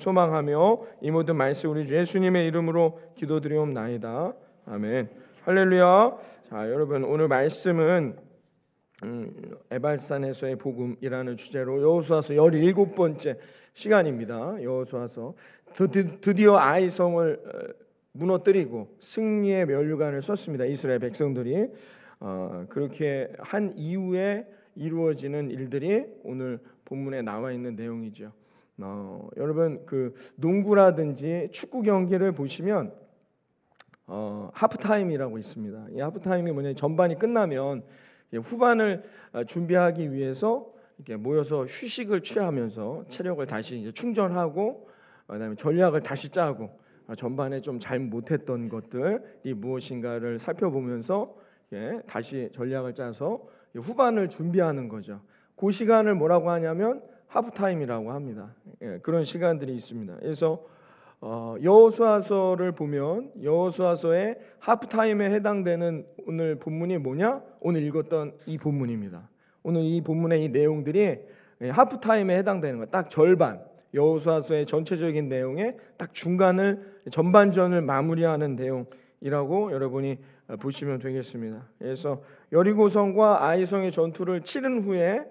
소망하며 이 모든 말씀 우리 주 예수님의 이름으로 기도드리옵나이다. 아멘. 할렐루야. 자, 여러분 오늘 말씀은 에발산에서의 복음이라는 주제로 여호수아서 17번째 시간입니다. 여호수아서 드디어 아이성을 무너뜨리고 승리의 면류관을 썼습니다. 이스라엘 백성들이 그렇게 한 이후에 이루어지는 일들이 오늘 본문에 나와 있는 내용이죠. 여러분 그 농구라든지 축구 경기를 보시면 하프타임이라고 있습니다. 이 하프타임이 뭐냐, 전반이 끝나면 후반을 준비하기 위해서 이렇게 모여서 휴식을 취하면서 체력을 다시 이제 충전하고 그다음에 전략을 다시 짜고 전반에 좀 잘 못했던 것들이 무엇인가를 살펴보면서 다시 전략을 짜서 후반을 준비하는 거죠. 그 시간을 뭐라고 하냐면 하프타임이라고 합니다. 그런 시간들이 있습니다. 그래서 여호수아서를 보면 여호수아서의 하프타임에 해당되는 오늘 본문이 뭐냐? 오늘 읽었던 이 본문입니다. 오늘 이 본문의 이 내용들이 하프타임에 해당되는 거, 딱 절반. 여호수아서의 전체적인 내용의 딱 중간을 전반전을 마무리하는 내용이라고 여러분이 보시면 되겠습니다. 그래서 여리고성과 아이성의 전투를 치른 후에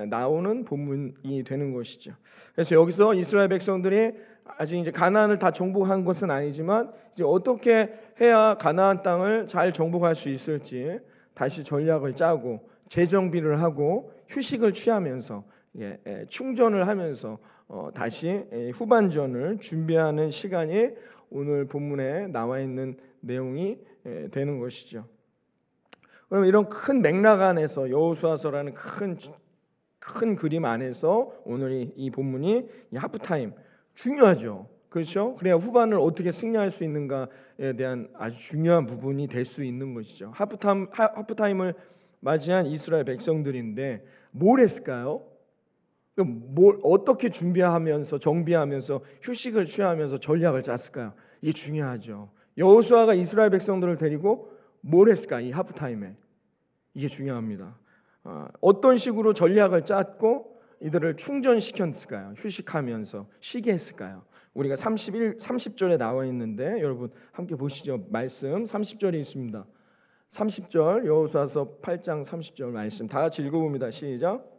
나오는 본문이 되는 것이죠. 그래서 여기서 이스라엘 백성들이 아직 이제 가나안을 다 정복한 것은 아니지만 이제 어떻게 해야 가나안 땅을 잘 정복할 수 있을지 다시 전략을 짜고 재정비를 하고 휴식을 취하면서 충전을 하면서 다시 후반전을 준비하는 시간이 오늘 본문에 나와 있는 내용이 되는 것이죠. 그럼 이런 큰 맥락 안에서 여호수아서라는 큰 그림 안에서 오늘 이 본문이 이 하프타임 중요하죠. 그렇죠? 그래야 후반을 어떻게 승리할 수 있는가에 대한 아주 중요한 부분이 될 수 있는 것이죠. 하프타임을 맞이한 이스라엘 백성들인데 뭘 했을까요? 뭘 어떻게 준비하면서 정비하면서 휴식을 취하면서 전략을 짰을까요? 이게 중요하죠. 여호수아가 이스라엘 백성들을 데리고 뭘 했을까? 이 하프타임에 이게 중요합니다. 어떤 식으로 전략을 짰고 이들을 충전시켰을까요? 휴식하면서 쉬게 했을까요? 우리가 30절에 나와 있는데 여러분 함께 보시죠. 말씀 30절에 있습니다. 30절 여호수아서 8장 30절 말씀 다 같이 읽어봅니다. 시작.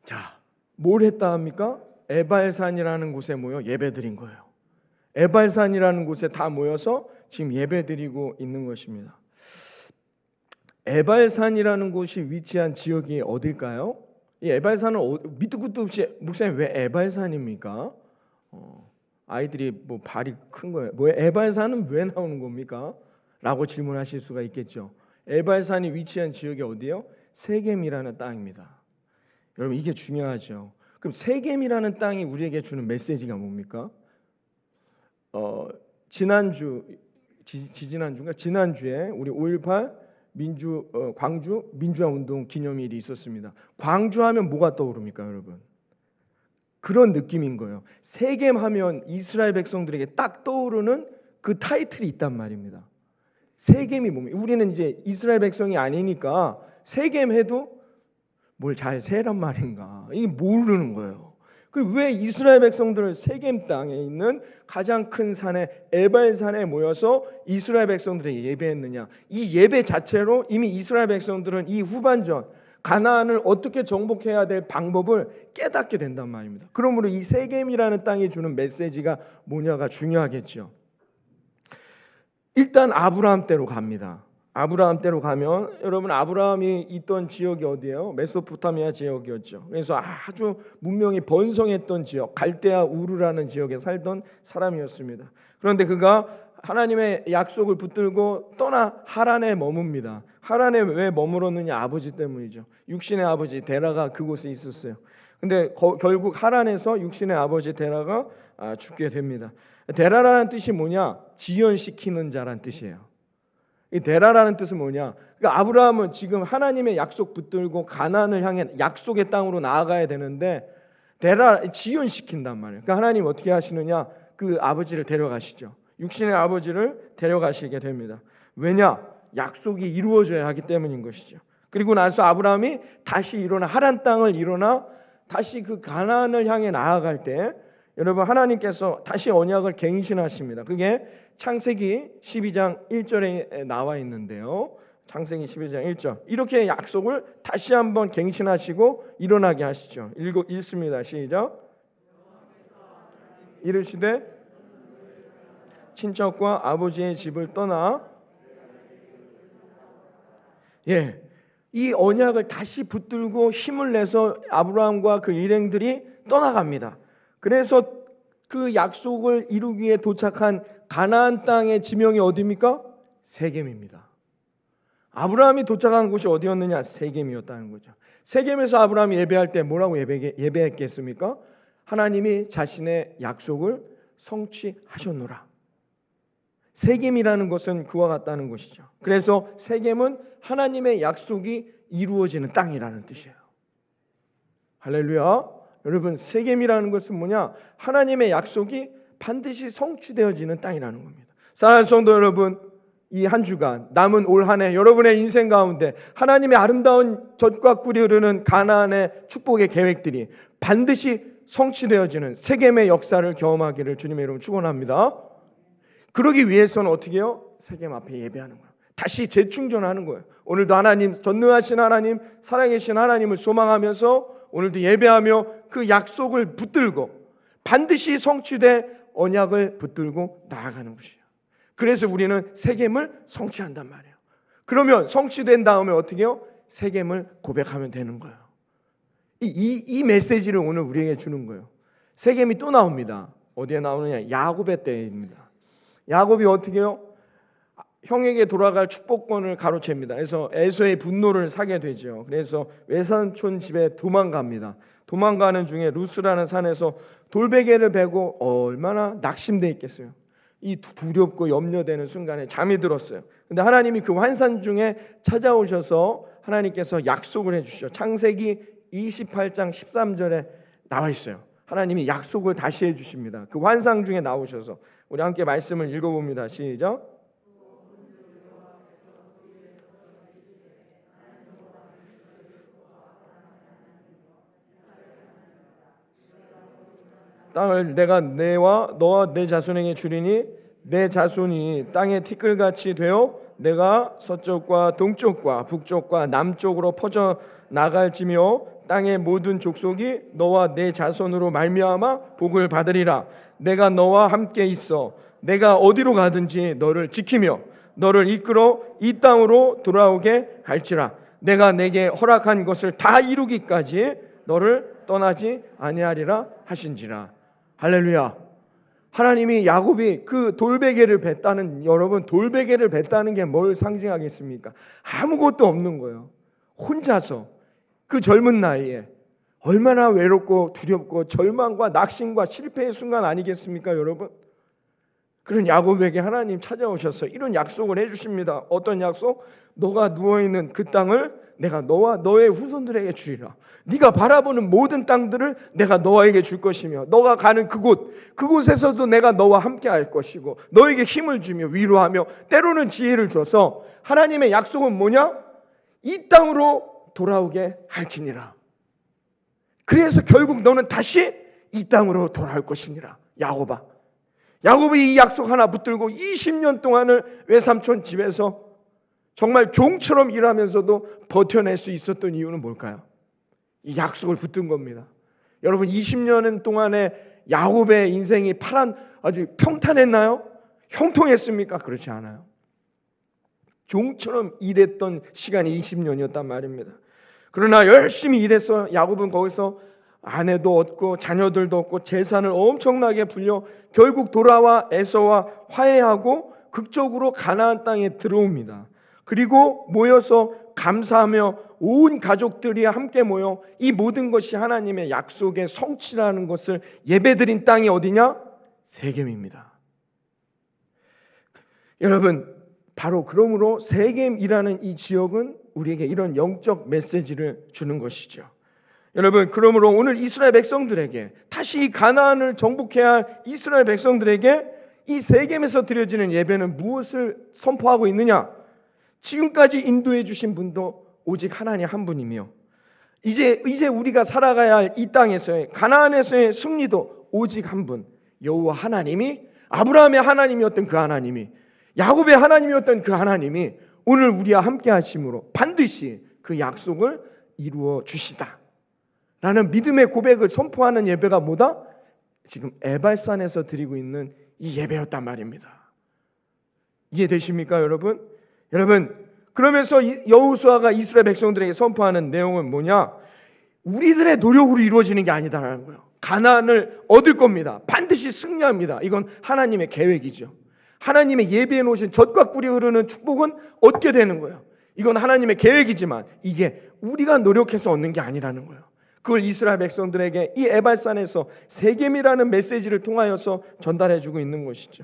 자, 뭘 했다 합니까? 에발산이라는 곳에 모여 예배드린 거예요. 에발산이라는 곳에 다 모여서 지금 예배드리고 있는 것입니다. 에발산이라는 곳이 위치한 지역이 어딜까요? 이 에발산은 밑도 끝도 없이 목사님 왜 에발산입니까? 아이들이 뭐 발이 큰 거예요. 뭐 에발산은 왜 나오는 겁니까? 라고 질문하실 수가 있겠죠. 에발산이 위치한 지역이 어디예요? 세겜이라는 땅입니다. 여러분 이게 중요하죠. 그럼 세겜이라는 땅이 우리에게 주는 메시지가 뭡니까? 지난주에 우리 5.18 광주 민주화 운동 기념일이 있었습니다. 광주하면 뭐가 떠오릅니까, 여러분? 그런 느낌인 거예요. 세겜하면 이스라엘 백성들에게 딱 떠오르는 그 타이틀이 있단 말입니다. 세겜이 뭡니까? 우리는 이제 이스라엘 백성이 아니니까 세겜해도 뭘 잘 세란 말인가? 이게 모르는 거예요. 왜 이스라엘 백성들을 세겜 땅에 있는 가장 큰 산에 에발산에 모여서 이스라엘 백성들에게 예배했느냐? 이 예배 자체로 이미 이스라엘 백성들은 이 후반전 가나안을 어떻게 정복해야 될 방법을 깨닫게 된단 말입니다. 그러므로 이 세겜이라는 땅이 주는 메시지가 뭐냐가 중요하겠죠. 일단 아브라함 때로 갑니다. 아브라함 때로 가면 여러분 아브라함이 있던 지역이 어디예요? 메소포타미아 지역이었죠. 그래서 아주 문명이 번성했던 지역, 갈대아 우르라는 지역에 살던 사람이었습니다. 그런데 그가 하나님의 약속을 붙들고 떠나 하란에 머뭅니다. 하란에 왜 머물었느냐? 아버지 때문이죠. 육신의 아버지 데라가 그곳에 있었어요. 근데 결국 하란에서 육신의 아버지 데라가 죽게 됩니다. 데라라는 뜻이 뭐냐? 지연시키는 자란 뜻이에요. 이 데라라는 뜻은 뭐냐? 그러니까 아브라함은 지금 하나님의 약속 붙들고 가나안을 향해 약속의 땅으로 나아가야 되는데 데라 지연시킨단 말이에요. 그러니까 하나님 어떻게 하시느냐? 그 아버지를 데려가시죠. 육신의 아버지를 데려가시게 됩니다. 왜냐? 약속이 이루어져야 하기 때문인 것이죠. 그리고 나서 아브라함이 다시 일어나 하란 땅을 일어나 다시 그 가나안을 향해 나아갈 때 여러분 하나님께서 다시 언약을 갱신하십니다. 그게 창세기 12장 1절에 나와 있는데요. 창세기 12장 1절 이렇게 약속을 다시 한번 갱신하시고 일어나게 하시죠. 읽습니다. 시작. 이르시되 친척과 아버지의 집을 떠나 이 언약을 다시 붙들고 힘을 내서 아브라함과 그 일행들이 떠나갑니다. 그래서 그 약속을 이루기 위해 도착한 가나안 땅의 지명이 어디입니까? 세겜입니다. 아브라함이 도착한 곳이 어디였느냐? 세겜이었다는 거죠. 세겜에서 아브라함이 예배할 때 뭐라고 예배했겠습니까? 하나님이 자신의 약속을 성취하셨노라. 세겜이라는 것은 그와 같다는 것이죠. 그래서 세겜은 하나님의 약속이 이루어지는 땅이라는 뜻이에요. 할렐루야. 여러분 세겜이라는 것은 뭐냐? 하나님의 약속이 반드시 성취되어지는 땅이라는 겁니다. 사랑하는 성도 여러분, 이 한 주간 남은 올 한 해 여러분의 인생 가운데 하나님의 아름다운 젖과 꿀이 흐르는 가나안의 축복의 계획들이 반드시 성취되어지는 세겜의 역사를 경험하기를 주님의 이름으로 축원합니다. 그러기 위해서는 어떻게 해요? 세겜 앞에 예배하는 거예요. 다시 재충전하는 거예요. 오늘도 하나님, 전능하신 하나님, 살아계신 하나님을 소망하면서 오늘도 예배하며 그 약속을 붙들고 반드시 성취될 언약을 붙들고 나아가는 것이에요. 그래서 우리는 세겜을 성취한단 말이에요. 그러면 성취된 다음에 어떻게 해요? 세겜을 고백하면 되는 거예요. 이 메시지를 오늘 우리에게 주는 거예요. 세겜이 또 나옵니다. 어디에 나오느냐? 야곱의 때입니다. 야곱이 어떻게 해요? 형에게 돌아갈 축복권을 가로챕니다. 그래서 에서의 분노를 사게 되죠. 그래서 외삼촌 집에 도망갑니다. 도망가는 중에 루스라는 산에서 돌베개를 베고 얼마나 낙심돼 있겠어요. 이 두렵고 염려되는 순간에 잠이 들었어요. 근데 하나님이 그 환상 중에 찾아오셔서 하나님께서 약속을 해주시죠. 창세기 28장 13절에 나와 있어요. 하나님이 약속을 다시 해주십니다. 그 환상 중에 나오셔서 우리 함께 말씀을 읽어봅니다. 시작. 땅을 내가 너와 내 자손에게 주리니 내 자손이 땅의 티끌같이 되어 내가 서쪽과 동쪽과 북쪽과 남쪽으로 퍼져 나갈지며 땅의 모든 족속이 너와 내 자손으로 말미암아 복을 받으리라. 내가 너와 함께 있어 내가 어디로 가든지 너를 지키며 너를 이끌어 이 땅으로 돌아오게 할지라. 내가 내게 허락한 것을 다 이루기까지 너를 떠나지 아니하리라 하신지라. 할렐루야. 하나님이 야곱이 그 돌베개를 뱉다는, 여러분 돌베개를 뱉다는 게 뭘 상징하겠습니까? 아무것도 없는 거예요. 혼자서 그 젊은 나이에 얼마나 외롭고 두렵고 절망과 낙심과 실패의 순간 아니겠습니까, 여러분? 그런 야곱에게 하나님 찾아오셔서 이런 약속을 해주십니다. 어떤 약속? 너가 누워있는 그 땅을 내가 너와 너의 후손들에게 주리라. 네가 바라보는 모든 땅들을 내가 너에게 줄 것이며 너가 가는 그곳에서도 내가 너와 함께 할 것이고 너에게 힘을 주며 위로하며 때로는 지혜를 줘서 하나님의 약속은 뭐냐? 이 땅으로 돌아오게 할지니라. 그래서 결국 너는 다시 이 땅으로 돌아올 것이니라. 야곱아. 야곱이 이 약속 하나 붙들고 20년 동안을 외삼촌 집에서 정말 종처럼 일하면서도 버텨낼 수 있었던 이유는 뭘까요? 이 약속을 붙든 겁니다. 여러분 20년 동안의 야곱의 인생이 아주 평탄했나요? 형통했습니까? 그렇지 않아요. 종처럼 일했던 시간이 20년이었단 말입니다. 그러나 열심히 일해서 야곱은 거기서 아내도 얻고 자녀들도 얻고 재산을 엄청나게 불려 결국 돌아와 에서와 화해하고 극적으로 가나안 땅에 들어옵니다. 그리고 모여서 감사하며 온 가족들이 함께 모여 이 모든 것이 하나님의 약속의 성취라는 것을 예배드린 땅이 어디냐? 세겜입니다. 여러분, 바로 그러므로 세겜이라는 이 지역은 우리에게 이런 영적 메시지를 주는 것이죠. 여러분, 그러므로 오늘 이스라엘 백성들에게 다시 이 가나안을 정복해야 할 이스라엘 백성들에게 이 세겜에서 드려지는 예배는 무엇을 선포하고 있느냐? 지금까지 인도해 주신 분도 오직 하나님 한 분이며 이제 우리가 살아가야 할 이 땅에서의 가나안에서의 승리도 오직 한 분, 여호와 하나님이, 아브라함의 하나님이었던 그 하나님이, 야곱의 하나님이었던 그 하나님이 오늘 우리와 함께 하심으로 반드시 그 약속을 이루어 주시다 라는 믿음의 고백을 선포하는 예배가 뭐다? 지금 에발산에서 드리고 있는 이 예배였단 말입니다. 이해되십니까, 여러분? 그러면서 여호수아가 이스라엘 백성들에게 선포하는 내용은 뭐냐? 우리들의 노력으로 이루어지는 게 아니다라는 거예요. 가나안을 얻을 겁니다. 반드시 승리합니다. 이건 하나님의 계획이죠. 하나님의 예비해 놓으신 젖과 꿀이 흐르는 축복은 얻게 되는 거예요. 이건 하나님의 계획이지만 이게 우리가 노력해서 얻는 게 아니라는 거예요. 그걸 이스라엘 백성들에게 이 에발산에서 세겜이라는 메시지를 통하여서 전달해주고 있는 것이죠.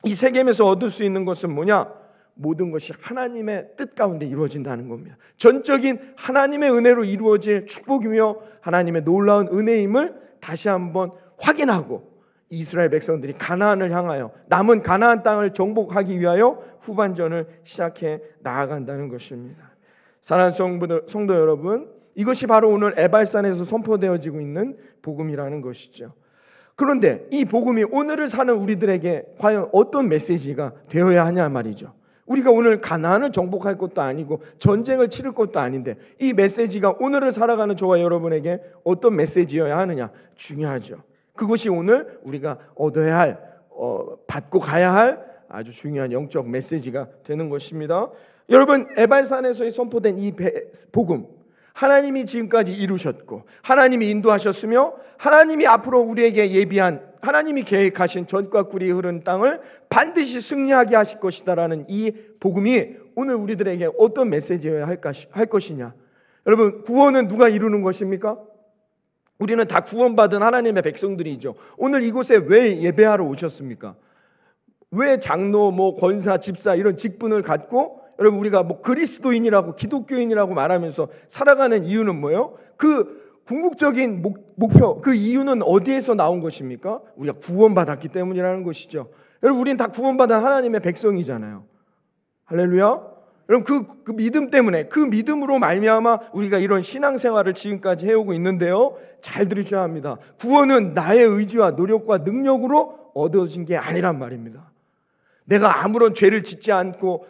이 세겜에서 얻을 수 있는 것은 뭐냐? 모든 것이 하나님의 뜻 가운데 이루어진다는 겁니다. 전적인 하나님의 은혜로 이루어질 축복이며 하나님의 놀라운 은혜임을 다시 한번 확인하고 이스라엘 백성들이 가나안을 향하여 남은 가나안 땅을 정복하기 위하여 후반전을 시작해 나아간다는 것입니다. 사랑하는 성도 여러분, 이것이 바로 오늘 에발산에서 선포되어지고 있는 복음이라는 것이죠. 그런데 이 복음이 오늘을 사는 우리들에게 과연 어떤 메시지가 되어야 하냐 말이죠. 우리가 오늘 가나안을 정복할 것도 아니고 전쟁을 치를 것도 아닌데 이 메시지가 오늘을 살아가는 저와 여러분에게 어떤 메시지여야 하느냐? 중요하죠. 그것이 오늘 우리가 얻어야 할, 받고 가야 할 아주 중요한 영적 메시지가 되는 것입니다. 여러분, 에발산에서 선포된 이 복음, 하나님이 지금까지 이루셨고 하나님이 인도하셨으며 하나님이 앞으로 우리에게 예비한, 하나님이 계획하신 젖과 꿀이 흐르는 땅을 반드시 승리하게 하실 것이다라는 이 복음이 오늘 우리들에게 어떤 메시지여야 할 것이냐? 여러분, 구원은 누가 이루는 것입니까? 우리는 다 구원받은 하나님의 백성들이죠. 오늘 이곳에 왜 예배하러 오셨습니까? 왜 장로, 권사, 집사 이런 직분을 갖고 여러분 우리가 그리스도인이라고 기독교인이라고 말하면서 살아가는 이유는 뭐예요? 그 궁극적인 목표, 그 이유는 어디에서 나온 것입니까? 우리가 구원받았기 때문이라는 것이죠. 여러분, 우리는 다 구원받은 하나님의 백성이잖아요. 할렐루야. 여러분, 그 믿음 때문에, 그 믿음으로 말미암아 우리가 이런 신앙생활을 지금까지 해오고 있는데요, 잘 들으셔야 합니다. 구원은 나의 의지와 노력과 능력으로 얻어진 게 아니란 말입니다. 내가 아무런 죄를 짓지 않고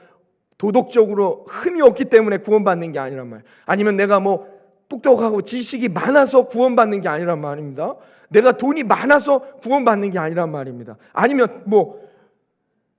도덕적으로 흠이 없기 때문에 구원받는 게 아니란 말이에요. 아니면 내가 똑똑하고 지식이 많아서 구원받는 게 아니란 말입니다. 내가 돈이 많아서 구원받는 게 아니란 말입니다. 아니면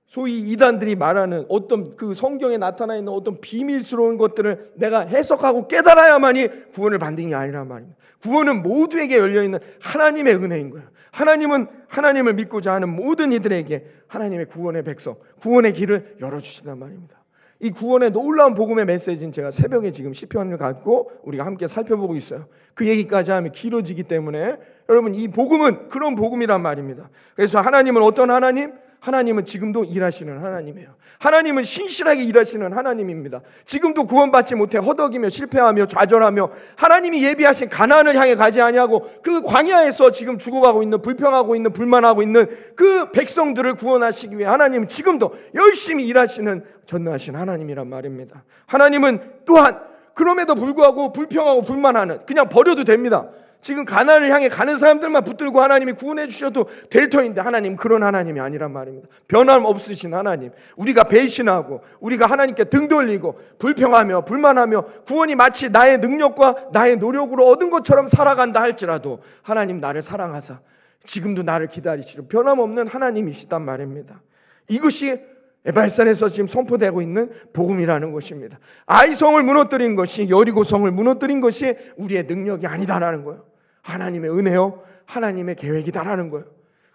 소위 이단들이 말하는 어떤 그 성경에 나타나 있는 어떤 비밀스러운 것들을 내가 해석하고 깨달아야만이 구원을 받는 게 아니란 말입니다. 구원은 모두에게 열려있는 하나님의 은혜인 거예요. 하나님은 하나님을 믿고자 하는 모든 이들에게 하나님의 구원의 백성, 구원의 길을 열어주신단 말입니다. 이 구원의 놀라운 복음의 메시지는 제가 새벽에 지금 시편을 갖고 우리가 함께 살펴보고 있어요. 그 얘기까지 하면 길어지기 때문에 여러분, 이 복음은 그런 복음이란 말입니다. 그래서 하나님은 어떤 하나님? 하나님은 지금도 일하시는 하나님이에요. 하나님은 신실하게 일하시는 하나님입니다. 지금도 구원받지 못해 허덕이며 실패하며 좌절하며 하나님이 예비하신 가나안을 향해 가지 아니하고 그 광야에서 지금 죽어가고 있는, 불평하고 있는, 불만하고 있는 그 백성들을 구원하시기 위해 하나님은 지금도 열심히 일하시는 전능하신 하나님이란 말입니다. 하나님은 또한 그럼에도 불구하고 불평하고 불만하는, 그냥 버려도 됩니다. 지금 가나안을 향해 가는 사람들만 붙들고 하나님이 구원해 주셔도 될 터인데 하나님 그런 하나님이 아니란 말입니다. 변함없으신 하나님, 우리가 배신하고 우리가 하나님께 등 돌리고 불평하며 불만하며 구원이 마치 나의 능력과 나의 노력으로 얻은 것처럼 살아간다 할지라도 하나님 나를 사랑하사 지금도 나를 기다리시는 변함없는 하나님이시단 말입니다. 이것이 에발산에서 지금 선포되고 있는 복음이라는 것입니다. 아이성을 무너뜨린 것이, 여리고성을 무너뜨린 것이 우리의 능력이 아니다라는 거예요. 하나님의 은혜요, 하나님의 계획이다라는 거예요.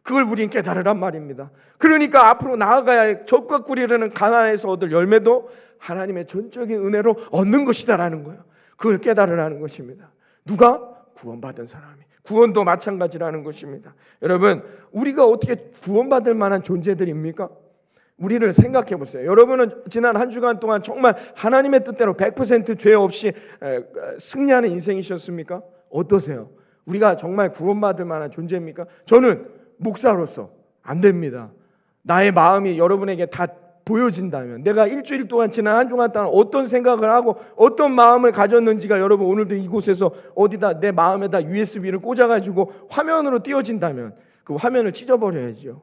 그걸 우리는 깨달으란 말입니다. 그러니까 앞으로 나아가야 할 젖과 꿀이 흐르는 가나안에서 얻을 열매도 하나님의 전적인 은혜로 얻는 것이다라는 거예요. 그걸 깨달으라는 것입니다. 누가? 구원받은 사람이. 구원도 마찬가지라는 것입니다. 여러분, 우리가 어떻게 구원받을 만한 존재들입니까? 우리를 생각해 보세요. 여러분은 지난 한 주간 동안 정말 하나님의 뜻대로 100% 죄 없이 승리하는 인생이셨습니까? 어떠세요? 우리가 정말 구원받을 만한 존재입니까? 저는 목사로서 안 됩니다. 나의 마음이 여러분에게 다 보여진다면, 내가 일주일 동안 지난 한 주간 동안 어떤 생각을 하고 어떤 마음을 가졌는지가 여러분 오늘도 이곳에서 어디다 내 마음에다 USB를 꽂아가지고 화면으로 띄워진다면 그 화면을 찢어버려야죠.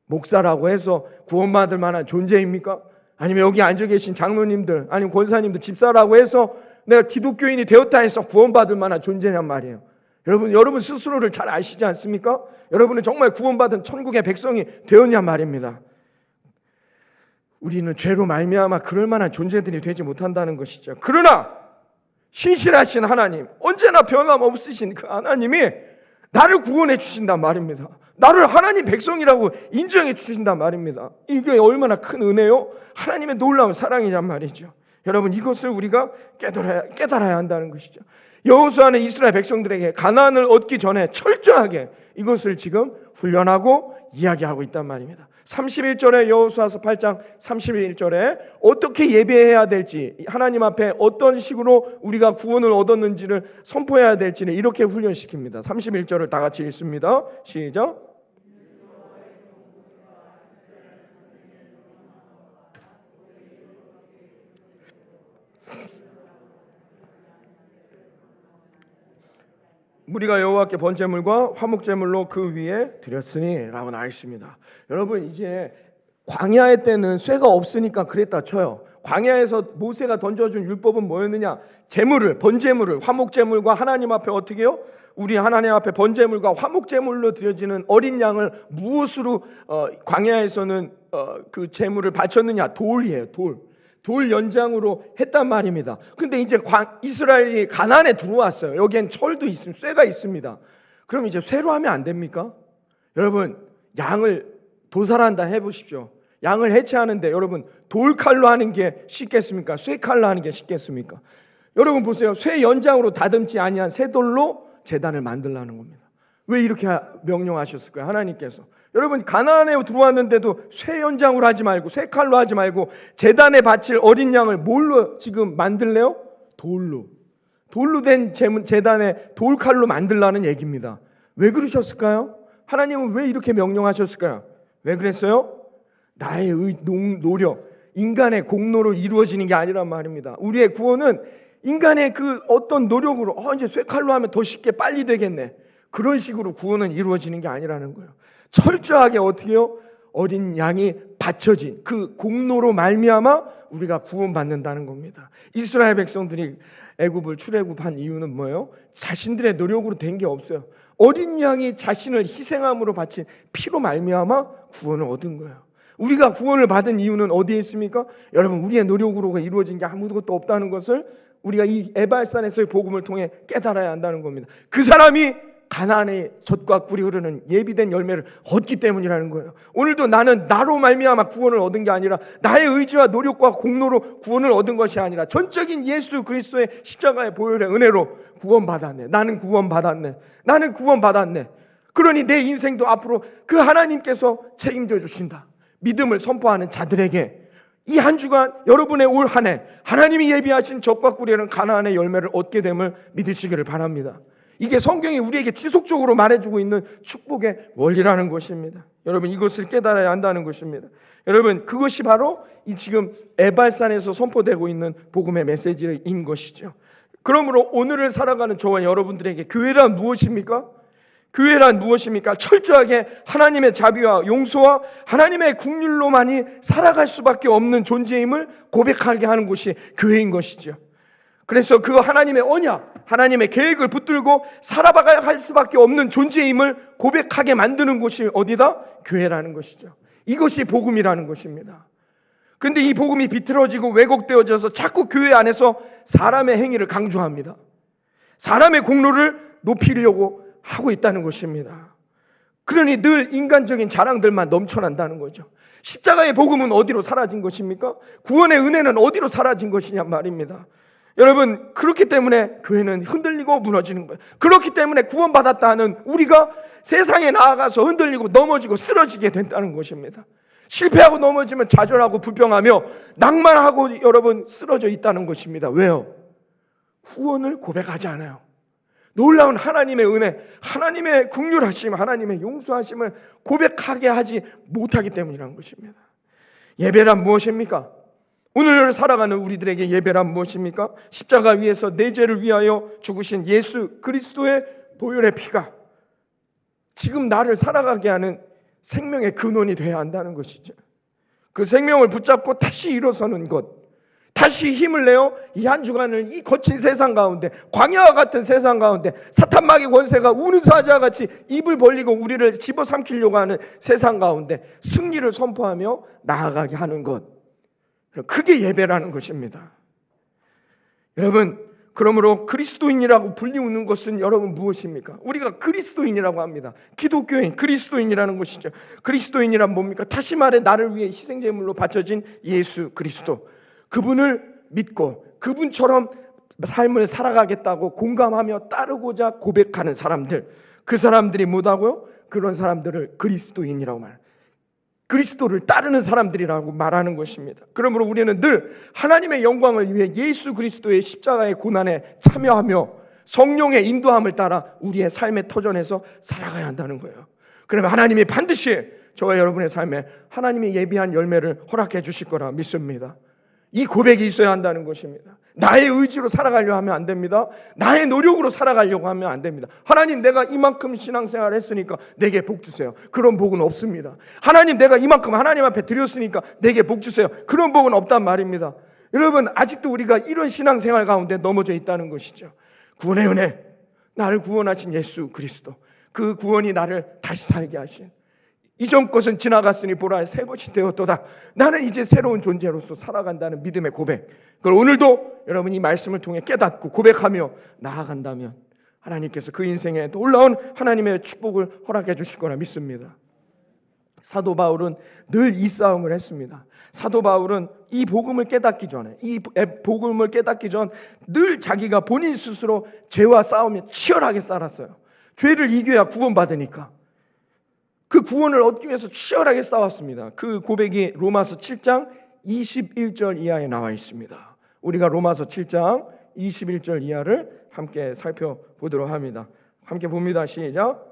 목사라고 해서 구원받을 만한 존재입니까? 아니면 여기 앉아 계신 장로님들, 아니면 권사님들, 집사라고 해서 내가 기독교인이 되었다 해서 구원받을 만한 존재냔 말이에요. 여러분 스스로를 잘 아시지 않습니까? 여러분은 정말 구원받은 천국의 백성이 되었냐 말입니다. 우리는 죄로 말미암아 그럴 만한 존재들이 되지 못한다는 것이죠. 그러나 신실하신 하나님, 언제나 변함없으신 그 하나님이 나를 구원해 주신단 말입니다. 나를 하나님 백성이라고 인정해 주신단 말입니다. 이게 얼마나 큰 은혜요? 하나님의 놀라운 사랑이란 말이죠. 여러분, 이것을 우리가 깨달아야 한다는 것이죠. 여호수아는 이스라엘 백성들에게 가나안을 얻기 전에 철저하게 이것을 지금 훈련하고 이야기하고 있단 말입니다. 31절에 여호수아서 8장 31절에 어떻게 예배해야 될지, 하나님 앞에 어떤 식으로 우리가 구원을 얻었는지를 선포해야 될지를 이렇게 훈련시킵니다. 31절을 다 같이 읽습니다. 시작. 우리가 여호와께 번제물과 화목제물로 그 위에 드렸으니 라고 나와 있습니다. 여러분, 이제 광야의 때는 쇠가 없으니까 그랬다 쳐요. 광야에서 모세가 던져준 율법은 뭐였느냐? 제물을, 번제물을, 화목제물과 하나님 앞에 어떻게 해요? 우리 하나님 앞에 번제물과 화목제물로 드려지는 어린 양을 무엇으로 광야에서는 그 제물을 바쳤느냐? 돌이에요. 돌 연장으로 했단 말입니다. 근데 이제 이스라엘이 가나안에 들어왔어요. 여기엔 철도 있습니다. 쇠가 있습니다. 그럼 이제 쇠로 하면 안 됩니까? 여러분, 양을 도살한다 해보십시오. 양을 해체하는데 여러분, 돌칼로 하는 게 쉽겠습니까? 쇠칼로 하는 게 쉽겠습니까? 여러분 보세요. 쇠 연장으로 다듬지 아니한 쇠돌로 제단을 만들라는 겁니다. 왜 이렇게 명령하셨을까요? 하나님께서. 여러분, 가나안에 들어왔는데도 쇠 연장으로 하지 말고 쇠칼로 하지 말고 제단에 바칠 어린 양을 뭘로 지금 만들래요? 돌로 된 제단에 돌칼로 만들라는 얘기입니다. 왜 그러셨을까요? 하나님은 왜 이렇게 명령하셨을까요? 왜 그랬어요? 나의 노력, 인간의 공로로 이루어지는 게 아니란 말입니다. 우리의 구원은 인간의 그 어떤 노력으로 이제 쇠칼로 하면 더 쉽게 빨리 되겠네, 그런 식으로 구원은 이루어지는 게 아니라는 거예요. 철저하게 어떻게 해요? 어린 양이 바쳐진 그 공로로 말미암아 우리가 구원받는다는 겁니다. 이스라엘 백성들이 애굽을 출애굽한 이유는 뭐예요? 자신들의 노력으로 된 게 없어요. 어린 양이 자신을 희생함으로 바친 피로 말미암아 구원을 얻은 거예요. 우리가 구원을 받은 이유는 어디에 있습니까? 여러분, 우리의 노력으로 이루어진 게 아무것도 없다는 것을 우리가 이 에발산에서의 복음을 통해 깨달아야 한다는 겁니다. 그 사람이 가나안의 젖과 꿀이 흐르는 예비된 열매를 얻기 때문이라는 거예요. 오늘도 나는 나로 말미암아 구원을 얻은 게 아니라 나의 의지와 노력과 공로로 구원을 얻은 것이 아니라 전적인 예수 그리스도의 십자가의 보혈의 은혜로 구원받았네. 나는 구원받았네. 그러니 내 인생도 앞으로 그 하나님께서 책임져 주신다. 믿음을 선포하는 자들에게 이 한 주간 여러분의 올 한 해 하나님이 예비하신 젖과 꿀이라는 가나안의 열매를 얻게 됨을 믿으시기를 바랍니다. 이게 성경이 우리에게 지속적으로 말해주고 있는 축복의 원리라는 것입니다. 여러분, 이것을 깨달아야 한다는 것입니다. 여러분, 그것이 바로 이 지금 에발산에서 선포되고 있는 복음의 메시지인 것이죠. 그러므로 오늘을 살아가는 저와 여러분들에게 교회란 무엇입니까? 교회란 무엇입니까? 철저하게 하나님의 자비와 용서와 하나님의 긍휼로만이 살아갈 수밖에 없는 존재임을 고백하게 하는 곳이 교회인 것이죠. 그래서 그 하나님의 언약, 하나님의 계획을 붙들고 살아가야 할 수밖에 없는 존재임을 고백하게 만드는 곳이 어디다? 교회라는 것이죠. 이것이 복음이라는 것입니다. 근데 이 복음이 비틀어지고 왜곡되어져서 자꾸 교회 안에서 사람의 행위를 강조합니다. 사람의 공로를 높이려고 하고 있다는 것입니다. 그러니 늘 인간적인 자랑들만 넘쳐난다는 거죠. 십자가의 복음은 어디로 사라진 것입니까? 구원의 은혜는 어디로 사라진 것이냐 말입니다. 여러분, 그렇기 때문에 교회는 흔들리고 무너지는 거예요. 그렇기 때문에 구원받았다 하는 우리가 세상에 나아가서 흔들리고 넘어지고 쓰러지게 된다는 것입니다. 실패하고 넘어지면 좌절하고 불평하며 낭만하고 여러분 쓰러져 있다는 것입니다. 왜요? 구원을 고백하지 않아요. 놀라운 하나님의 은혜, 하나님의 긍휼하심, 하나님의 용서하심을 고백하게 하지 못하기 때문이라는 것입니다. 예배란 무엇입니까? 오늘 살아가는 우리들에게 예배란 무엇입니까? 십자가 위에서 내 죄를 위하여 죽으신 예수 그리스도의 보혈의 피가 지금 나를 살아가게 하는 생명의 근원이 되어야 한다는 것이죠. 그 생명을 붙잡고 다시 일어서는 것, 다시 힘을 내어 이 한 주간을 이 거친 세상 가운데, 광야와 같은 세상 가운데 사탄 마귀 권세가 우는 사자같이 입을 벌리고 우리를 집어삼키려고 하는 세상 가운데 승리를 선포하며 나아가게 하는 것, 그게 예배라는 것입니다. 여러분, 그러므로 그리스도인이라고 불리우는 것은 여러분 무엇입니까? 우리가 그리스도인이라고 합니다. 기독교인, 그리스도인이라는 것이죠. 그리스도인이란 뭡니까? 다시 말해 나를 위해 희생제물로 바쳐진 예수 그리스도, 그분을 믿고 그분처럼 삶을 살아가겠다고 공감하며 따르고자 고백하는 사람들, 그 사람들이 뭐다고요? 그런 사람들을 그리스도인이라고 말합니다. 그리스도를 따르는 사람들이라고 말하는 것입니다. 그러므로 우리는 늘 하나님의 영광을 위해 예수 그리스도의 십자가의 고난에 참여하며 성령의 인도함을 따라 우리의 삶의 터전에서 살아가야 한다는 거예요. 그러면 하나님이 반드시 저와 여러분의 삶에 하나님이 예비한 열매를 허락해 주실 거라 믿습니다. 이 고백이 있어야 한다는 것입니다. 나의 의지로 살아가려고 하면 안 됩니다. 나의 노력으로 살아가려고 하면 안 됩니다. 하나님, 내가 이만큼 신앙생활 했으니까 내게 복 주세요. 그런 복은 없습니다. 하나님, 내가 이만큼 하나님 앞에 드렸으니까 내게 복 주세요. 그런 복은 없단 말입니다. 여러분, 아직도 우리가 이런 신앙생활 가운데 넘어져 있다는 것이죠. 구원의 은혜, 나를 구원하신 예수 그리스도, 그 구원이 나를 다시 살게 하신, 이전 것은 지나갔으니 보라 새 것이 되었도다. 나는 이제 새로운 존재로서 살아간다는 믿음의 고백, 그걸 오늘도 여러분이 이 말씀을 통해 깨닫고 고백하며 나아간다면 하나님께서 그 인생에 놀라운 하나님의 축복을 허락해 주실 거라 믿습니다. 사도 바울은 늘 이 싸움을 했습니다. 사도 바울은 이 복음을 깨닫기 전에, 이 복음을 깨닫기 전 늘 자기가 본인 스스로 죄와 싸우며 치열하게 살았어요. 죄를 이겨야 구원받으니까. 그 구원을 얻기 위해서 치열하게 싸웠습니다. 그 고백이 로마서 7장 21절 이하에 나와 있습니다. 우리가 로마서 7장 21절 이하를 함께 살펴보도록 합니다. 함께 봅니다. 시작.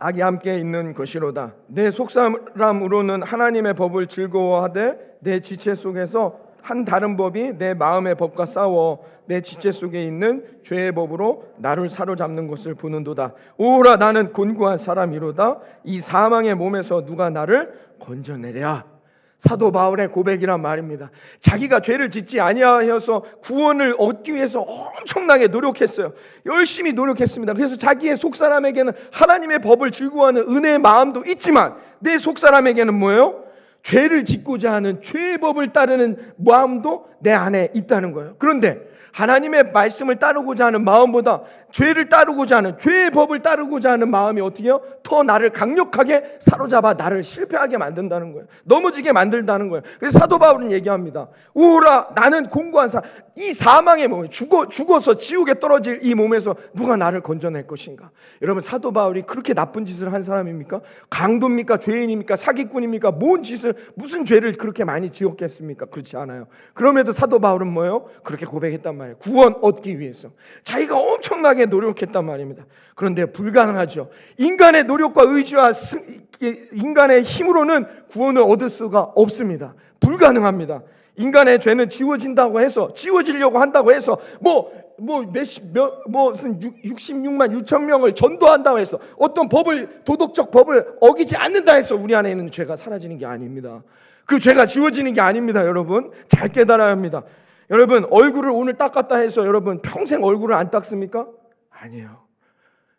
악이 함께 있는 것이로다. 내 속사람으로는 하나님의 법을 즐거워하되 내 지체 속에서 한 다른 법이 내 마음의 법과 싸워 내 지체 속에 있는 죄의 법으로 나를 사로잡는 것을 보는도다. 오라, 나는 곤고한 사람이로다. 이 사망의 몸에서 누가 나를 건져내랴. 사도 바울의 고백이란 말입니다. 자기가 죄를 짓지 아니하여서 구원을 얻기 위해서 엄청나게 노력했어요. 열심히 노력했습니다. 그래서 자기의 속사람에게는 하나님의 법을 즐거워하는 은혜의 마음도 있지만 내 속사람에게는 뭐예요? 죄를 짓고자 하는 죄의 법을 따르는 마음도 내 안에 있다는 거예요. 그런데 하나님의 말씀을 따르고자 하는 마음보다 죄를 따르고자 하는, 죄의 법을 따르고자 하는 마음이 어떻게 해요? 더 나를 강력하게 사로잡아 나를 실패하게 만든다는 거예요. 넘어지게 만들다는 거예요. 그래서 사도 바울은 얘기합니다. 오라, 나는 공고한 사람, 이 사망의 몸에 죽어서 지옥에 떨어질 이 몸에서 누가 나를 건져낼 것인가? 여러분, 사도 바울이 그렇게 나쁜 짓을 한 사람입니까? 강도입니까? 죄인입니까? 사기꾼입니까? 무슨 죄를 그렇게 많이 지었겠습니까? 그렇지 않아요. 그럼에도 사도 바울은 뭐예요? 그렇게 고백했단 말이에요. 구원 얻기 위해서 자기가 엄청나게 노력했단 말입니다. 그런데 불가능하죠. 인간의 노력과 의지와 인간의 힘으로는 구원을 얻을 수가 없습니다. 불가능합니다. 인간의 죄는 지워지려고 한다고 해서 무슨 66만 6천 명을 전도한다고 해서 어떤 도덕적 법을 어기지 않는다 해서 우리 안에 있는 죄가 사라지는 게 아닙니다. 그 죄가 지워지는 게 아닙니다. 여러분, 잘 깨달아야 합니다. 여러분, 얼굴을 오늘 닦았다 해서 여러분 평생 얼굴을 안 닦습니까? 아니에요.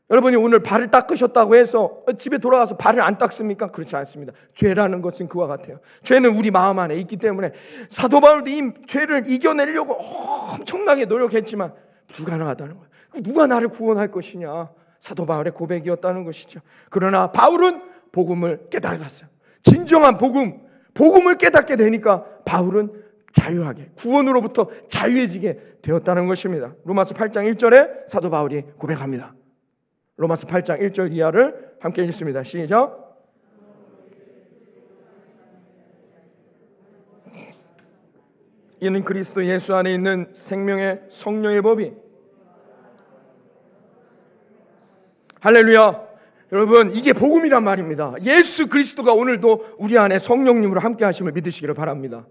여러분이 오늘 발을 닦으셨다고 해서 집에 돌아가서 발을 안 닦습니까? 그렇지 않습니다. 죄라는 것은 그와 같아요. 죄는 우리 마음 안에 있기 때문에 사도 바울도 이 죄를 이겨내려고 엄청나게 노력했지만 불가능하다는 거예요. 누가 나를 구원할 것이냐? 사도 바울의 고백이었다는 것이죠. 그러나 바울은 복음을 깨달았어요. 진정한 복음을 깨닫게 되니까 바울은 자유하게, 구원으로부터 자유해지게 되었다는 것입니다. 로마서 8장 1절에 사도 바울이 고백합니다. 로마서 8장 1절 이하를 함께 읽습니다. 시작. 이는 그리스도 예수 안에 있는 생명의 성령의 법이, 할렐루야. 여러분, 이게 복음이란 말입니다. 예수 그리스도가 오늘도 우리 안에 성령님으로 함께 하심을 믿으시기를 바랍니다.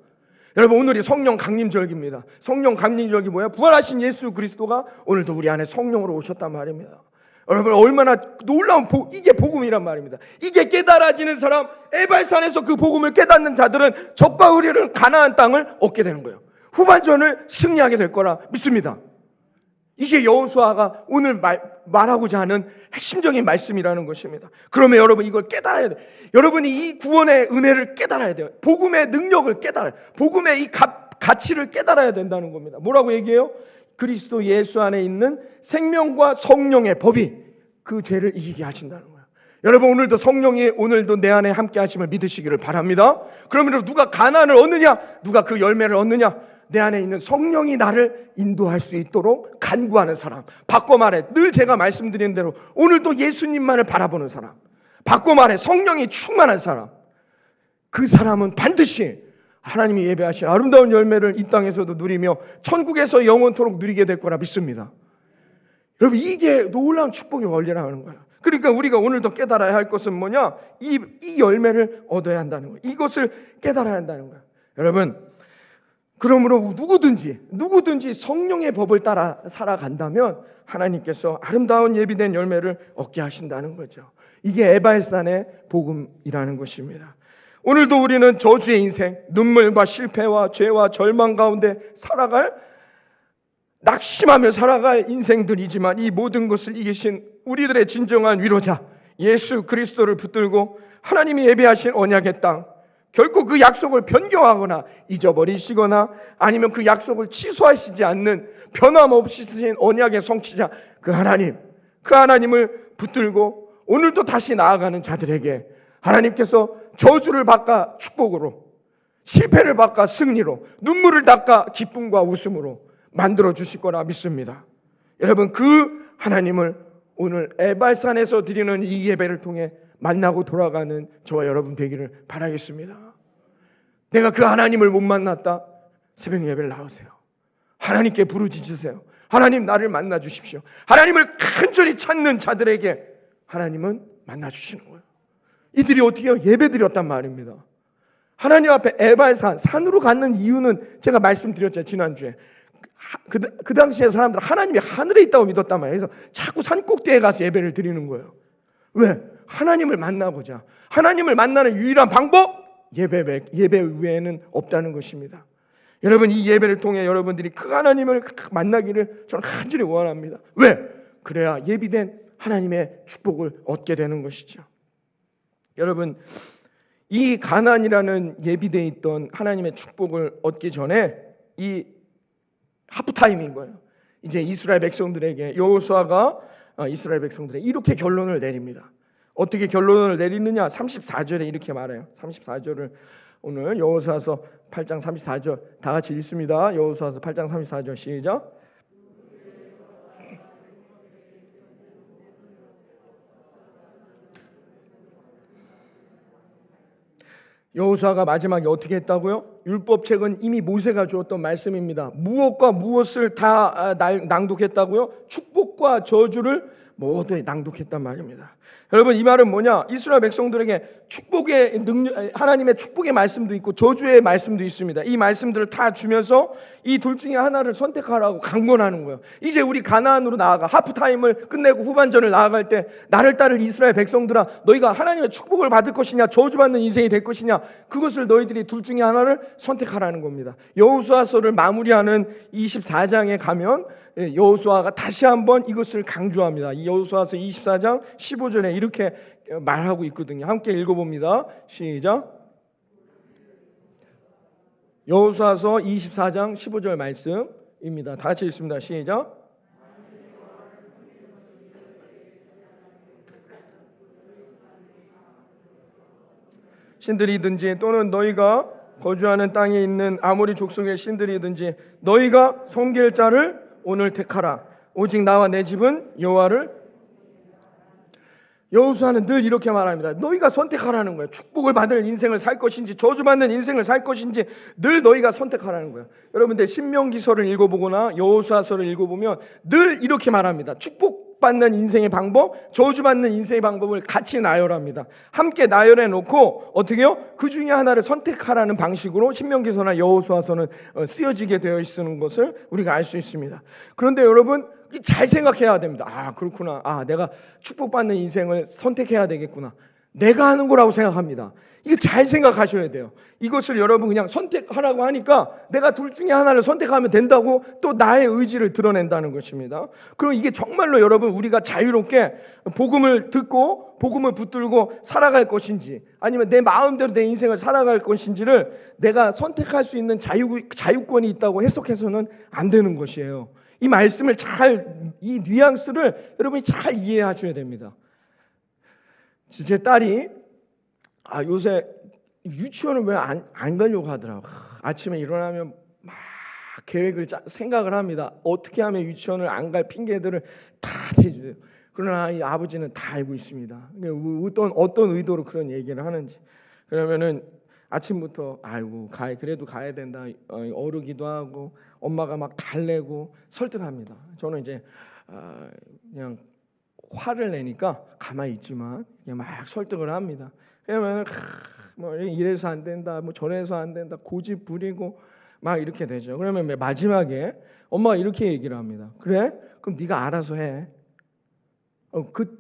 여러분, 오늘이 성령 강림절기입니다. 성령 강림절기 뭐야? 부활하신 예수 그리스도가 오늘도 우리 안에 성령으로 오셨단 말입니다. 여러분, 얼마나 놀라운 이게 복음이란 말입니다. 이게 깨달아지는 사람, 에발산에서 그 복음을 깨닫는 자들은 적과 의리는 가나안 땅을 얻게 되는 거예요. 후반전을 승리하게 될 거라 믿습니다. 이게 여호수아가 오늘 말하고자 하는 핵심적인 말씀이라는 것입니다. 그러면 여러분, 이걸 깨달아야 돼요. 여러분이 이 구원의 은혜를 깨달아야 돼요. 복음의 능력을 깨달아요. 복음의 이 가치를 깨달아야 된다는 겁니다. 뭐라고 얘기해요? 그리스도 예수 안에 있는 생명과 성령의 법이 그 죄를 이기게 하신다는 거예요. 여러분, 오늘도 성령이 오늘도 내 안에 함께 하심을 믿으시기를 바랍니다. 그러면 누가 가나안을 얻느냐? 누가 그 열매를 얻느냐? 내 안에 있는 성령이 나를 인도할 수 있도록 간구하는 사람. 바꿔 말해, 늘 제가 말씀드린 대로 오늘도 예수님만을 바라보는 사람, 바꿔 말해 성령이 충만한 사람, 그 사람은 반드시 하나님이 예배하신 아름다운 열매를 이 땅에서도 누리며 천국에서 영원토록 누리게 될 거라 믿습니다. 여러분, 이게 놀라운 축복의 원리라는 거예요. 그러니까 우리가 오늘도 깨달아야 할 것은 뭐냐? 이 열매를 얻어야 한다는 거예요. 이것을 깨달아야 한다는 거예요. 여러분, 그러므로 누구든지 성령의 법을 따라 살아간다면 하나님께서 아름다운 예비된 열매를 얻게 하신다는 거죠. 이게 에발산의 복음이라는 것입니다. 오늘도 우리는 저주의 인생, 눈물과 실패와 죄와 절망 가운데 낙심하며 살아갈 인생들이지만 이 모든 것을 이기신 우리들의 진정한 위로자 예수 그리스도를 붙들고 하나님이 예비하신 언약의 땅, 결코 그 약속을 변경하거나 잊어버리시거나 아니면 그 약속을 취소하시지 않는 변함없이 쓰신 언약의 성취자 그 하나님을 붙들고 오늘도 다시 나아가는 자들에게 하나님께서 저주를 바꿔 축복으로, 실패를 바꿔 승리로, 눈물을 닦아 기쁨과 웃음으로 만들어 주실 거라 믿습니다. 여러분, 그 하나님을 오늘 에발산에서 드리는 이 예배를 통해 만나고 돌아가는 저와 여러분 되기를 바라겠습니다. 내가 그 하나님을 못 만났다, 새벽 예배를 나오세요. 하나님께 부르짖으세요. 하나님, 나를 만나 주십시오. 하나님을 간절히 찾는 자들에게 하나님은 만나 주시는 거예요. 이들이 어떻게 해요? 예배 드렸단 말입니다. 하나님 앞에 에발산, 산으로 가는 이유는 제가 말씀드렸죠, 지난주에. 그 당시에 사람들은 하나님이 하늘에 있다고 믿었단 말이에요. 그래서 자꾸 산 꼭대기에 가서 예배를 드리는 거예요. 왜? 하나님을 만나보자. 하나님을 만나는 유일한 방법, 예배 외에는 없다는 것입니다. 여러분, 이 예배를 통해 여러분들이 그 하나님을 만나기를 저는 간절히 원합니다. 왜? 그래야 예비된 하나님의 축복을 얻게 되는 것이죠. 여러분, 이 가나안이라는 예비되어 있던 하나님의 축복을 얻기 전에 이 하프타임인 거예요. 이제 이스라엘 백성들에게 여호수아가 이스라엘 백성들에게 이렇게 결론을 내립니다. 어떻게 결론을 내리느냐? 34절에 이렇게 말해요. 34절을 오늘 여호수아서 8장 34절 다 같이 읽습니다. 여호수아서 8장 34절 시작. 여호수아가 마지막에 어떻게 했다고요? 율법책은 이미 모세가 주었던 말씀입니다. 무엇과 무엇을 다 낭독했다고요? 축복과 저주를 모두 낭독했단 말입니다. 여러분, 이 말은 뭐냐? 이스라엘 백성들에게 축복의 능력, 하나님의 축복의 말씀도 있고 저주의 말씀도 있습니다. 이 말씀들을 다 주면서 이 둘 중에 하나를 선택하라고 강권하는 거예요. 이제 우리 가나안으로 나아가 하프타임을 끝내고 후반전을 나아갈 때 나를 따를 이스라엘 백성들아, 너희가 하나님의 축복을 받을 것이냐 저주받는 인생이 될 것이냐, 그것을 너희들이 둘 중에 하나를 선택하라는 겁니다. 여호수아서를 마무리하는 24장에 가면 여호수아가 다시 한번 이것을 강조합니다. 이 여호수아서 24장 15절에 이렇게 말하고 있거든요. 함께 읽어봅니다. 시작. 여호수아서 24장 15절 말씀입니다. 다 같이 읽습니다. 시작. 신들이든지 또는 너희가 거주하는 땅에 있는 아모리 족속의 신들이든지 너희가 섬길 자를 오늘 택하라. 오직 나와 내 집은 여호와를. 여호수아는 늘 이렇게 말합니다. 너희가 선택하라는 거예요. 축복을 받을 인생을 살 것인지 저주받는 인생을 살 것인지 늘 너희가 선택하라는 거예요. 여러분들 신명기서를 읽어보거나 여호수아서를 읽어보면 늘 이렇게 말합니다. 축복 축복받는 인생의 방법, 저주받는 인생의 방법을 같이 나열합니다. 함께 나열해 놓고 어떻게 해요? 그 중에 하나를 선택하라는 방식으로 신명기서나 여호수아서는 쓰여지게 되어 있는 것을 우리가 알 수 있습니다. 그런데 여러분 잘 생각해야 됩니다. 아, 그렇구나. 아, 내가 축복받는 인생을 선택해야 되겠구나. 내가 하는 거라고 생각합니다. 이거 잘 생각하셔야 돼요. 이것을 여러분 그냥 선택하라고 하니까 내가 둘 중에 하나를 선택하면 된다고 또 나의 의지를 드러낸다는 것입니다. 그럼 이게 정말로 여러분 우리가 자유롭게 복음을 듣고 복음을 붙들고 살아갈 것인지, 아니면 내 마음대로 내 인생을 살아갈 것인지를 내가 선택할 수 있는 자유권이 있다고 해석해서는 안 되는 것이에요. 이 말씀을 이 뉘앙스를 여러분이 잘 이해하셔야 됩니다. 제 딸이 요새 유치원을 왜 안 가려고 하더라고. 아침에 일어나면 막 계획을 생각을 합니다. 어떻게 하면 유치원을 안 갈 핑계들을 다 대주세요. 그러나 이 아버지는 다 알고 있습니다. 어떤 의도로 그런 얘기를 하는지. 그러면은 아침부터 그래도 가야 된다. 어르기도 하고 엄마가 막 달래고 설득합니다. 저는 이제 그냥 화를 내니까 가만히 있지만 그냥 막 설득을 합니다. 그러면 뭐 이래서 안 된다, 뭐 저래서 안 된다, 고집 부리고 막 이렇게 되죠. 그러면 마지막에 엄마가 이렇게 얘기를 합니다. 그래? 그럼 네가 알아서 해.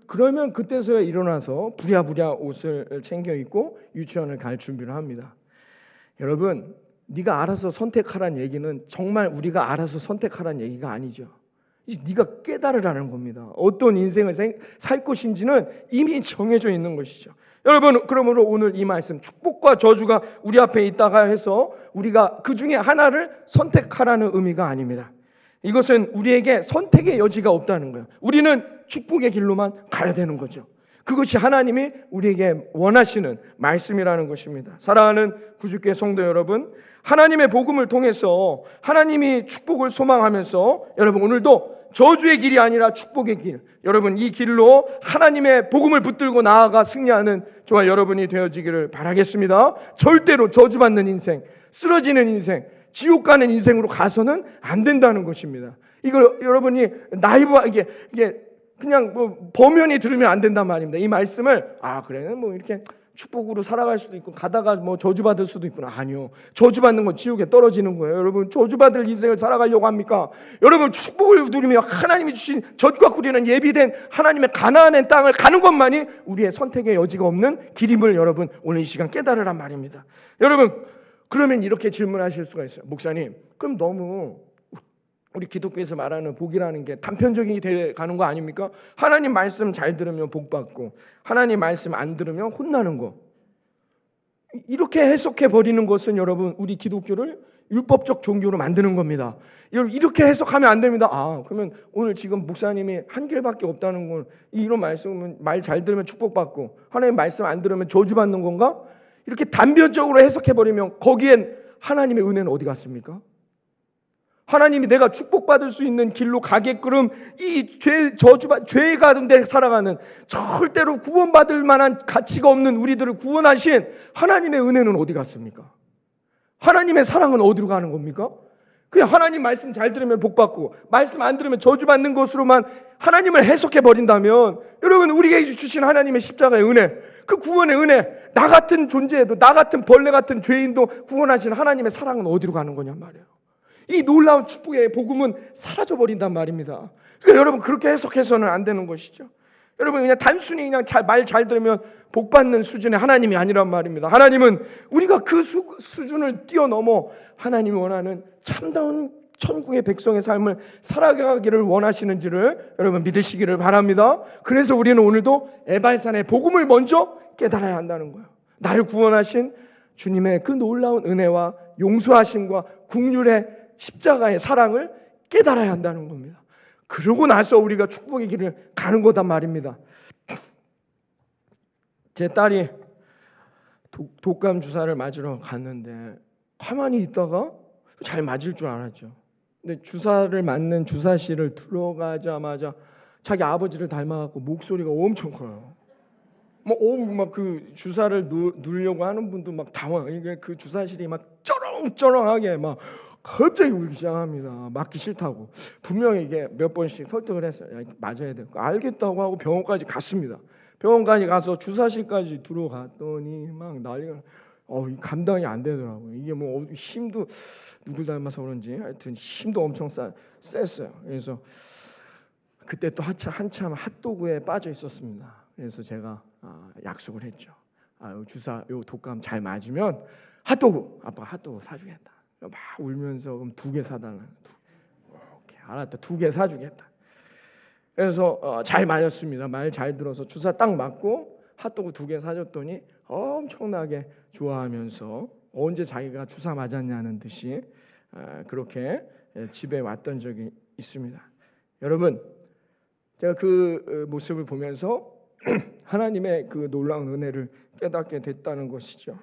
그러면 그때서야 일어나서 부랴부랴 옷을 챙겨 입고 유치원을 갈 준비를 합니다. 여러분, 네가 알아서 선택하라는 얘기는 정말 우리가 알아서 선택하라는 얘기가 아니죠. 네가 깨달으라는 겁니다. 어떤 인생을 살 것인지는 이미 정해져 있는 것이죠. 여러분, 그러므로 오늘 이 말씀, 축복과 저주가 우리 앞에 있다가 해서 우리가 그 중에 하나를 선택하라는 의미가 아닙니다. 이것은 우리에게 선택의 여지가 없다는 거예요. 우리는 축복의 길로만 가야 되는 거죠. 그것이 하나님이 우리에게 원하시는 말씀이라는 것입니다. 사랑하는 구주교회 성도 여러분, 하나님의 복음을 통해서 하나님이 축복을 소망하면서 여러분 오늘도 저주의 길이 아니라 축복의 길, 여러분 이 길로 하나님의 복음을 붙들고 나아가 승리하는 저와 여러분이 되어지기를 바라겠습니다. 절대로 저주받는 인생, 쓰러지는 인생, 지옥 가는 인생으로 가서는 안 된다는 것입니다. 이걸 여러분이 이게 그냥 뭐 범연히 들으면 안 된단 말입니다. 이 말씀을 그래 뭐 이렇게 축복으로 살아갈 수도 있고 가다가 뭐 저주받을 수도 있구나. 아니요. 저주받는 건 지옥에 떨어지는 거예요. 여러분 저주받을 인생을 살아가려고 합니까? 여러분 축복을 누리며 하나님이 주신 젖과 꿀이는 예비된 하나님의 가나안의 땅을 가는 것만이 우리의 선택의 여지가 없는 길임을 여러분 오늘 이 시간 깨달으란 말입니다. 여러분 그러면 이렇게 질문하실 수가 있어요. 목사님, 그럼 너무 우리 기독교에서 말하는 복이라는 게 단편적이 돼 가는 거 아닙니까? 하나님 말씀 잘 들으면 복 받고 하나님 말씀 안 들으면 혼나는 거. 이렇게 해석해 버리는 것은 여러분 우리 기독교를 율법적 종교로 만드는 겁니다. 여러분 이렇게 해석하면 안 됩니다. 그러면 오늘 지금 목사님이 한 길밖에 없다는 건 이런 말씀은 말 잘 들으면 축복받고 하나님 말씀 안 들으면 저주받는 건가? 이렇게 단편적으로 해석해 버리면 거기엔 하나님의 은혜는 어디 갔습니까? 하나님이 내가 축복받을 수 있는 길로 가게끔 이 죄 가운데 살아가는 절대로 구원받을 만한 가치가 없는 우리들을 구원하신 하나님의 은혜는 어디 갔습니까? 하나님의 사랑은 어디로 가는 겁니까? 그냥 하나님 말씀 잘 들으면 복받고 말씀 안 들으면 저주받는 것으로만 하나님을 해석해 버린다면 여러분 우리에게 주신 하나님의 십자가의 은혜, 그 구원의 은혜, 나 같은 존재에도 나 같은 벌레 같은 죄인도 구원하신 하나님의 사랑은 어디로 가는 거냔 말이에요. 이 놀라운 축복의 복음은 사라져버린단 말입니다. 그러니까 여러분 그렇게 해석해서는 안 되는 것이죠. 여러분 그냥 단순히 그냥 말 잘 들으면 복받는 수준의 하나님이 아니란 말입니다. 하나님은 우리가 그 수준을 뛰어넘어 하나님이 원하는 참다운 천국의 백성의 삶을 살아가기를 원하시는지를 여러분 믿으시기를 바랍니다. 그래서 우리는 오늘도 에발산의 복음을 먼저 깨달아야 한다는 거예요. 나를 구원하신 주님의 그 놀라운 은혜와 용서하심과 긍휼의 십자가의 사랑을 깨달아야 한다는 겁니다. 그러고 나서 우리가 축복의 길을 가는 거단 말입니다. 제 딸이 독감 주사를 맞으러 갔는데 가만히 있다가 잘 맞을 줄 알았죠. 근데 주사를 맞는 주사실을 들어가자마자 자기 아버지를 닮아갖고 목소리가 엄청 커요. 막 그 주사를 누르려고 하는 분도 막 당황. 이게 그 주사실이 막 쩌렁쩌렁하게 막 갑자기 울기 시작합니다. 맞기 싫다고. 분명히 이게 몇 번씩 설득을 했어요. 야, 맞아야 돼. 알겠다고 하고 병원까지 갔습니다. 병원까지 가서 주사실까지 들어갔더니 막 난리가. 감당이 안 되더라고요. 이게 뭐 힘도 누굴 닮아서 그런지 하여튼 힘도 엄청 셌어요. 그래서 그때 또 한참 핫도그에 빠져 있었습니다. 그래서 제가 약속을 했죠. 주사 요 독감 잘 맞으면 핫도그, 아빠 핫도그 사주겠다. 막 울면서 그럼 2개 사달라. 오케이, 알았다. 2개 사주겠다. 그래서 잘 맞았습니다. 말 잘 들어서 주사 딱 맞고 핫도그 2개 사줬더니 엄청나게 좋아하면서 언제 자기가 주사 맞았냐는 듯이 그렇게 집에 왔던 적이 있습니다. 여러분, 제가 그 모습을 보면서 하나님의 그 놀라운 은혜를 깨닫게 됐다는 것이죠.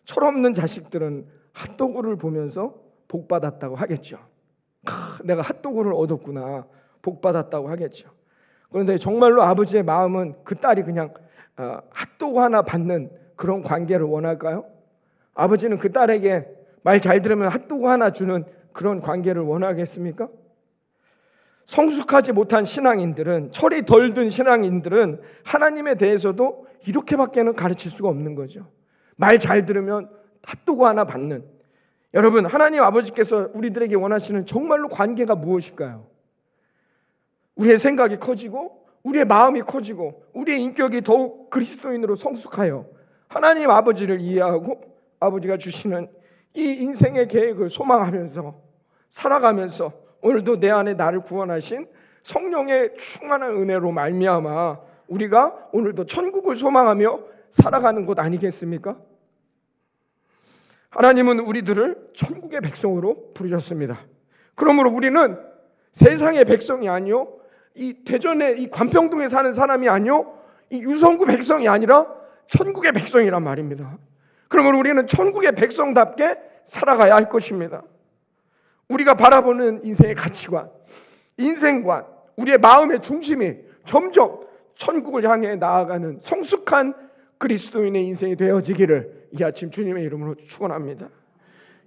철없는 자식들은 핫도그를 보면서 복 받았다고 하겠죠. 내가 핫도그를 얻었구나, 복 받았다고 하겠죠. 그런데 정말로 아버지의 마음은 그 딸이 그냥 핫도그 하나 받는 그런 관계를 원할까요? 아버지는 그 딸에게 말 잘 들으면 핫도그 하나 주는 그런 관계를 원하겠습니까? 성숙하지 못한 신앙인들은, 철이 덜 든 신앙인들은 하나님에 대해서도 이렇게밖에는 가르칠 수가 없는 거죠. 말 잘 들으면 핫도그 하나 받는. 여러분, 하나님 아버지께서 우리들에게 원하시는 정말로 관계가 무엇일까요? 우리의 생각이 커지고 우리의 마음이 커지고 우리의 인격이 더욱 그리스도인으로 성숙하여 하나님 아버지를 이해하고 아버지가 주시는 이 인생의 계획을 소망하면서 살아가면서 오늘도 내 안에 나를 구원하신 성령의 충만한 은혜로 말미암아 우리가 오늘도 천국을 소망하며 살아가는 것 아니겠습니까? 하나님은 우리들을 천국의 백성으로 부르셨습니다. 그러므로 우리는 세상의 백성이 아니요, 이 대전의 이 관평동에 사는 사람이 아니요, 이 유성구 백성이 아니라 천국의 백성이란 말입니다. 그러므로 우리는 천국의 백성답게 살아가야 할 것입니다. 우리가 바라보는 인생의 가치관, 인생관, 우리의 마음의 중심이 점점 천국을 향해 나아가는 성숙한 그리스도인의 인생이 되어지기를 이 아침 주님의 이름으로 축원합니다.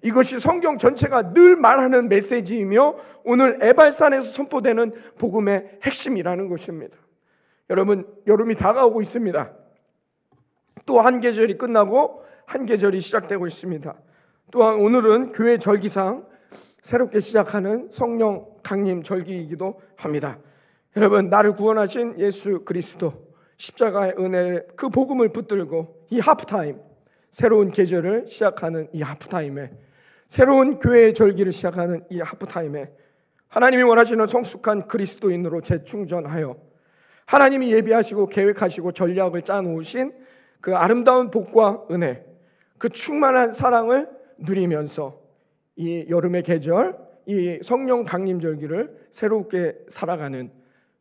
이것이 성경 전체가 늘 말하는 메시지이며 오늘 에발산에서 선포되는 복음의 핵심이라는 것입니다. 여러분, 여름이 다가오고 있습니다. 또 한 계절이 끝나고 한 계절이 시작되고 있습니다. 또한 오늘은 교회 절기상 새롭게 시작하는 성령 강림 절기이기도 합니다. 여러분, 나를 구원하신 예수 그리스도 십자가의 은혜, 그 복음을 붙들고 이 하프타임, 새로운 계절을 시작하는 이 하프타임에, 새로운 교회의 절기를 시작하는 이 하프타임에 하나님이 원하시는 성숙한 그리스도인으로 재충전하여 하나님이 예비하시고 계획하시고 전략을 짜놓으신 그 아름다운 복과 은혜, 그 충만한 사랑을 누리면서 이 여름의 계절, 이 성령 강림절기를 새롭게 살아가는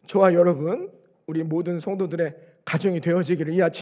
저와 여러분, 우리 모든 성도들의 가정이 되어지기를 이 아침